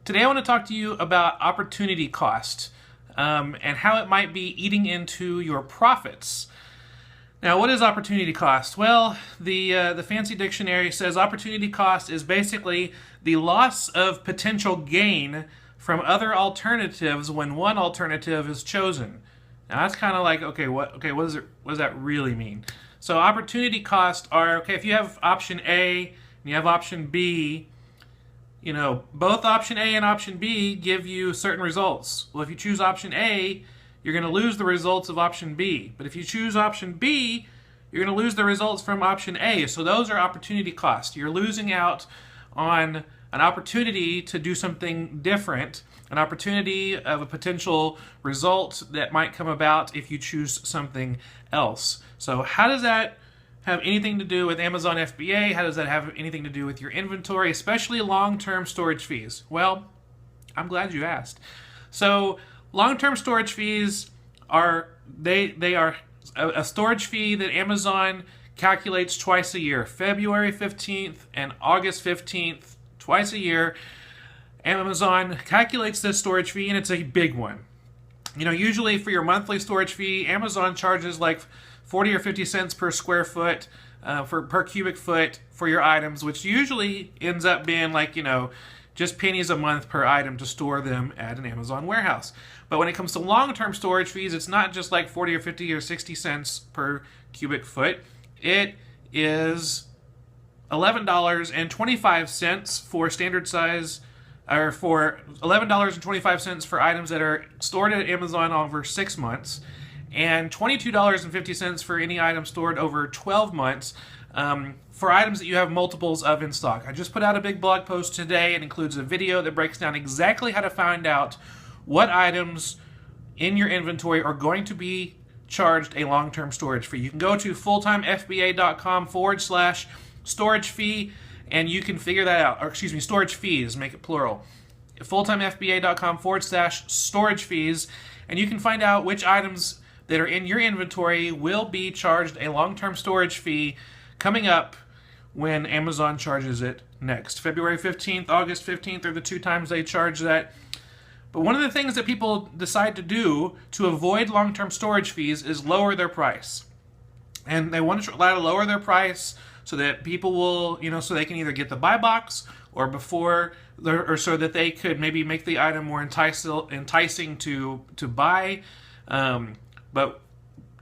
Today I want to talk to you about opportunity cost and how it might be eating into your profits. Now, what is opportunity cost? Well, the fancy dictionary says opportunity cost is basically the loss of potential gain from other alternatives when one alternative is chosen. Now that's kind of like, what does that really mean? So opportunity cost are, if you have option A and you have option B, both option A and option B give you certain results. Well, if you choose option A, you're going to lose the results of option B. But if you choose option B, you're going to lose the results from option A. So those are opportunity costs. You're losing out on an opportunity to do something different, an opportunity of a potential result that might come about if you choose something else. So how does that have anything to do with Amazon FBA? How does that have anything to do with your inventory, especially long-term storage fees? Well, I'm glad you asked. So long-term storage fees are a storage fee that Amazon calculates twice a year, February 15th and August 15th, twice a year. Amazon calculates this storage fee, and it's a big one. Usually for your monthly storage fee, Amazon charges like 40 or 50 cents per square foot per cubic foot for your items, which usually ends up being like, just pennies a month per item to store them at an Amazon warehouse. But when it comes to long-term storage fees, it's not just like 40 or 50 or 60 cents per cubic foot. It is $11.25 for standard size, or for $11.25 for items that are stored at Amazon over 6 months, and $22.50 for any item stored over 12 months for items that you have multiples of in stock. I just put out a big blog post today. It includes a video that breaks down exactly how to find out what items in your inventory are going to be charged a long-term storage fee. You can go to fulltimefba.com/storage fee and you can figure that out. Or storage fees, make it plural. fulltimefba.com/storage fees, and you can find out which items that are in your inventory will be charged a long-term storage fee coming up when Amazon charges it next. February 15th, August 15th are the two times they charge that. But one of the things that people decide to do to avoid long-term storage fees is lower their price. And they want to try to lower their price so that people will, so they can either get the buy box or so that they could maybe make the item more enticing to buy. But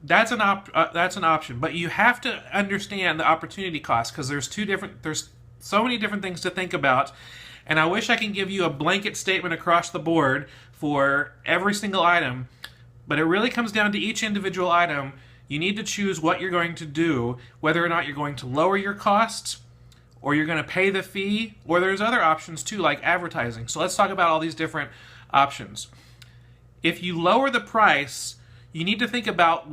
that's an option. But you have to understand the opportunity cost, because there's so many different things to think about. And I wish I can give you a blanket statement across the board for every single item, but it really comes down to each individual item. You need to choose what you're going to do, whether or not you're going to lower your costs, or you're going to pay the fee, or there's other options too, like advertising. So let's talk about all these different options. If you lower the price, you need to think about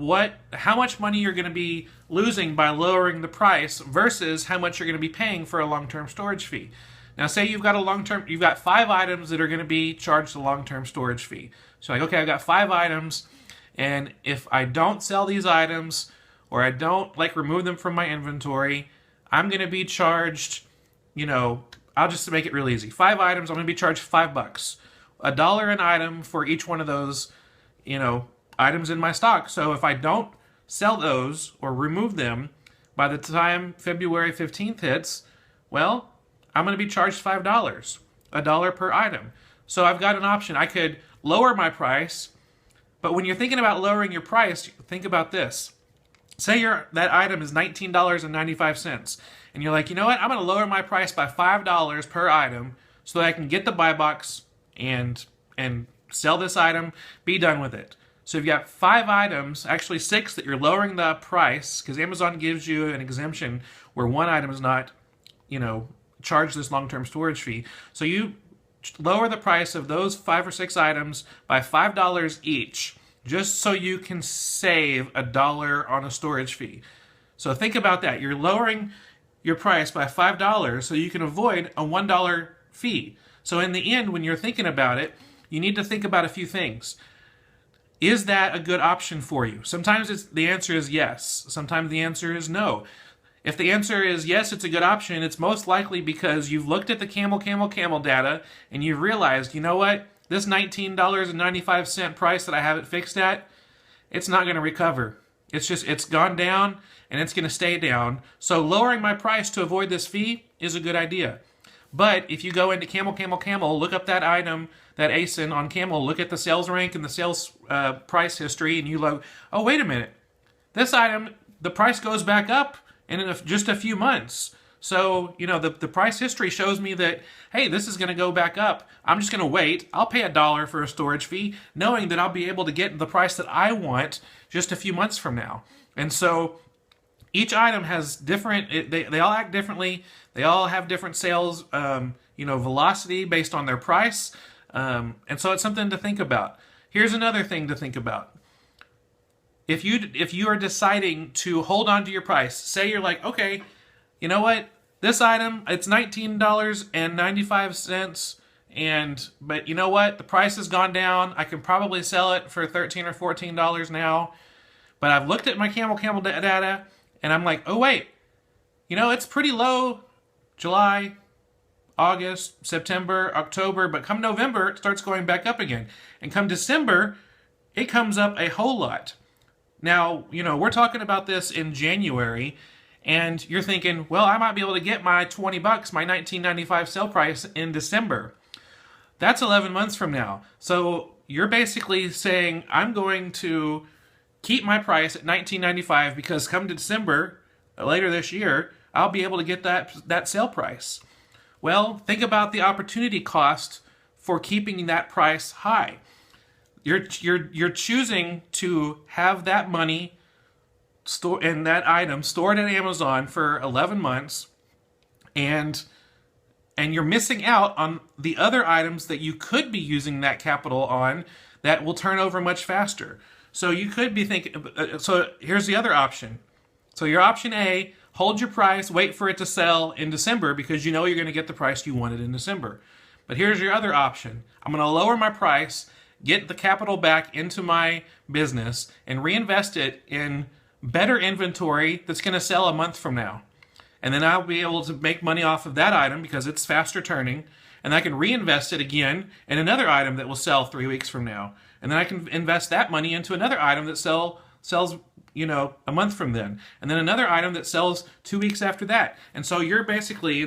how much money you're going to be losing by lowering the price versus how much you're going to be paying for a long-term storage fee. Now, say you've got 5 items that are going to be charged a long-term storage fee. So I've got 5 items, and if I don't sell these items, or I don't remove them from my inventory, I'm going to be charged, I'll just make it real easy. 5 items, I'm going to be charged $5. $1 an item for each one of those, items in my stock. So if I don't sell those or remove them by the time February 15th hits, well, I'm going to be charged $5, $1 per item. So I've got an option. I could lower my price, but when you're thinking about lowering your price, think about this. Say that item is $19.95, and you're like, you know what? I'm going to lower my price by $5 per item so that I can get the buy box and sell this item, be done with it. So you've got 5 items, actually 6, that you're lowering the price, because Amazon gives you an exemption where one item is not, charged this long-term storage fee. So you lower the price of those 5 or 6 items by $5 each, just so you can save $1 on a storage fee. So think about that. You're lowering your price by $5 so you can avoid a $1 fee. So in the end, when you're thinking about it, you need to think about a few things. Is that a good option for you? Sometimes the answer is yes. Sometimes the answer is no. If the answer is yes, it's a good option, it's most likely because you've looked at the CamelCamel data and you've realized, you know what, this $19.95 price that I have it fixed at, it's not going to recover. It's gone down and it's going to stay down. So lowering my price to avoid this fee is a good idea. But if you go into CamelCamel, look up that item, that ASIN on Camel, look at the sales rank and the sales price history, and you look, oh, wait a minute. This item, the price goes back up in just a few months. So, you know, the price history shows me that, hey, this is going to go back up. I'm just going to wait. I'll pay $1 for a storage fee, knowing that I'll be able to get the price that I want just a few months from now. And so each item has different, they all act differently. They all have different sales, velocity based on their price. And so it's something to think about. Here's another thing to think about. If you are deciding to hold on to your price, say you're like, okay, you know what? This item, it's $19.95, but you know what? The price has gone down. I can probably sell it for $13 or $14 now. But I've looked at my CamelCamel data, and I'm like, oh wait, you know, it's pretty low July, August, September, October, but come November, it starts going back up again. And come December, it comes up a whole lot. Now, you know, we're talking about this in January, and you're thinking, well, I might be able to get my $20, my $19.95 sale price in December. That's 11 months from now. So you're basically saying, I'm going to keep my price at $19.95 because come December, later this year, I'll be able to get that sale price. Well, think about the opportunity cost for keeping that price high. You're choosing to have that money and that item stored at Amazon for 11 months, and you're missing out on the other items that you could be using that capital on that will turn over much faster. So you could be thinking, so here's the other option. So your option A, hold your price, wait for it to sell in December because you know you're going to get the price you wanted in December. But here's your other option. I'm going to lower my price, get the capital back into my business, and reinvest it in better inventory that's going to sell a month from now. And then I'll be able to make money off of that item because it's faster turning, and I can reinvest it again in another item that will sell 3 weeks from now. And then I can invest that money into another item that sells, you know, a month from then. And then another item that sells 2 weeks after that. And so you're basically,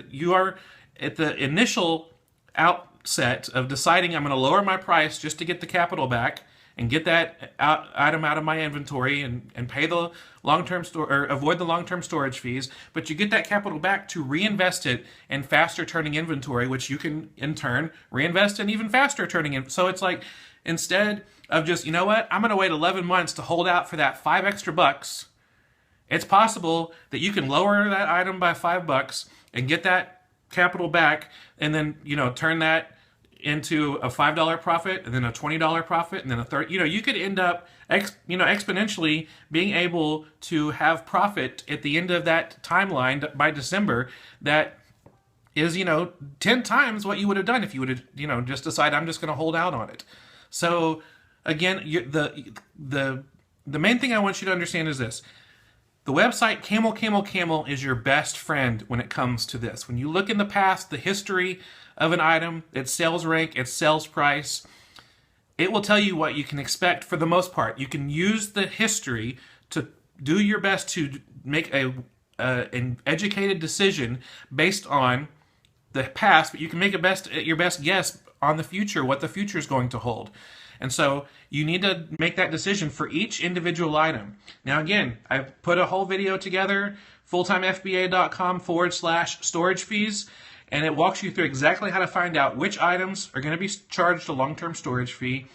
you are at the initial outset of deciding I'm going to lower my price just to get the capital back and get that item out of my inventory and pay the long-term or avoid the long-term storage fees. But you get that capital back to reinvest it in faster turning inventory, which you can in turn reinvest in even faster turning. So it's like, instead of just, you know what, I'm going to wait 11 months to hold out for that $5 extra, it's possible that you can lower that item by $5 and get that capital back, and then, you know, turn that into a $5 profit, and then a $20 profit, and then a $30. You know, you could end up, exponentially being able to have profit at the end of that timeline by December that is, you know, 10 times what you would have done if you would have, you know, just decided I'm just going to hold out on it. So again, the main thing I want you to understand is this. The website CamelCamel is your best friend when it comes to this. When you look in the past, the history of an item, its sales rank, its sales price, it will tell you what you can expect for the most part. You can use the history to do your best to make an educated decision based on the past, but you can make your best guess on the future, what the future is going to hold. And so you need to make that decision for each individual item. Now again, I've put a whole video together, fulltimefba.com/storage fees, and it walks you through exactly how to find out which items are going to be charged a long-term storage fee,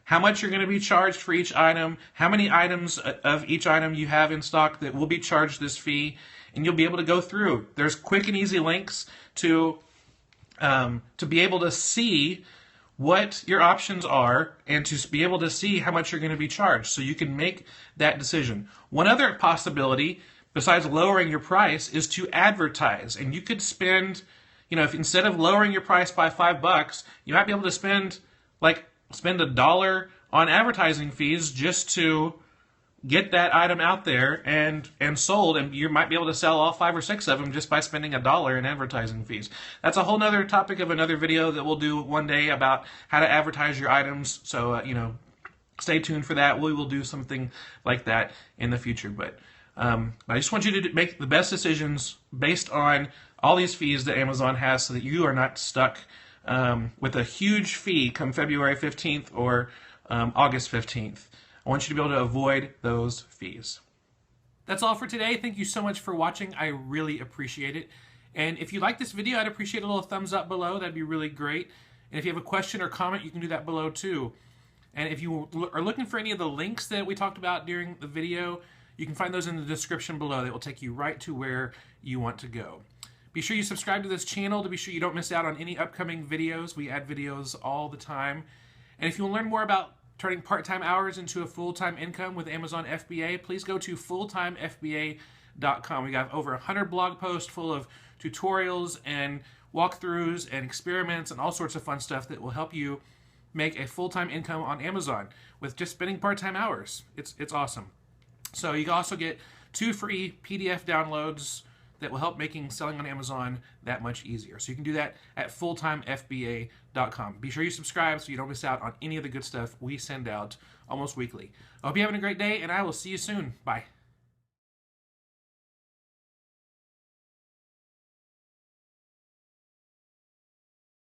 how much you're going to be charged for each item, how many items of each item you have in stock that will be charged this fee, and you'll be able to go through. There's quick and easy links to be able to see what your options are and to be able to see how much you're going to be charged so you can make that decision. One other possibility besides lowering your price is to advertise, and you could spend, you know, if instead of lowering your price by $5, you might be able to spend $1 on advertising fees just to get that item out there and sold, and you might be able to sell all 5 or 6 of them just by spending $1 in advertising fees. That's a whole nother topic of another video that we'll do one day about how to advertise your items. So stay tuned for that. We will do something like that in the future. But I just want you to make the best decisions based on all these fees that Amazon has, so that you are not stuck with a huge fee come February 15th or August 15th. I want you to be able to avoid those fees. That's all for today. Thank you so much for watching. I really appreciate it. And if you like this video, I'd appreciate a little thumbs up below. That'd be really great. And if you have a question or comment, you can do that below too. And if you are looking for any of the links that we talked about during the video, you can find those in the description below. That will take you right to where you want to go. Be sure you subscribe to this channel to be sure you don't miss out on any upcoming videos. We add videos all the time. And if you want to learn more about turning part-time hours into a full-time income with Amazon FBA, please go to fulltimefba.com. We got over 100 blog posts full of tutorials and walkthroughs and experiments and all sorts of fun stuff that will help you make a full-time income on Amazon with just spending part-time hours. It's awesome. So you can also get 2 free PDF downloads that will help making selling on Amazon that much easier. So you can do that at fulltimefba.com. Be sure you subscribe so you don't miss out on any of the good stuff we send out almost weekly. I hope you're having a great day, and I will see you soon. Bye.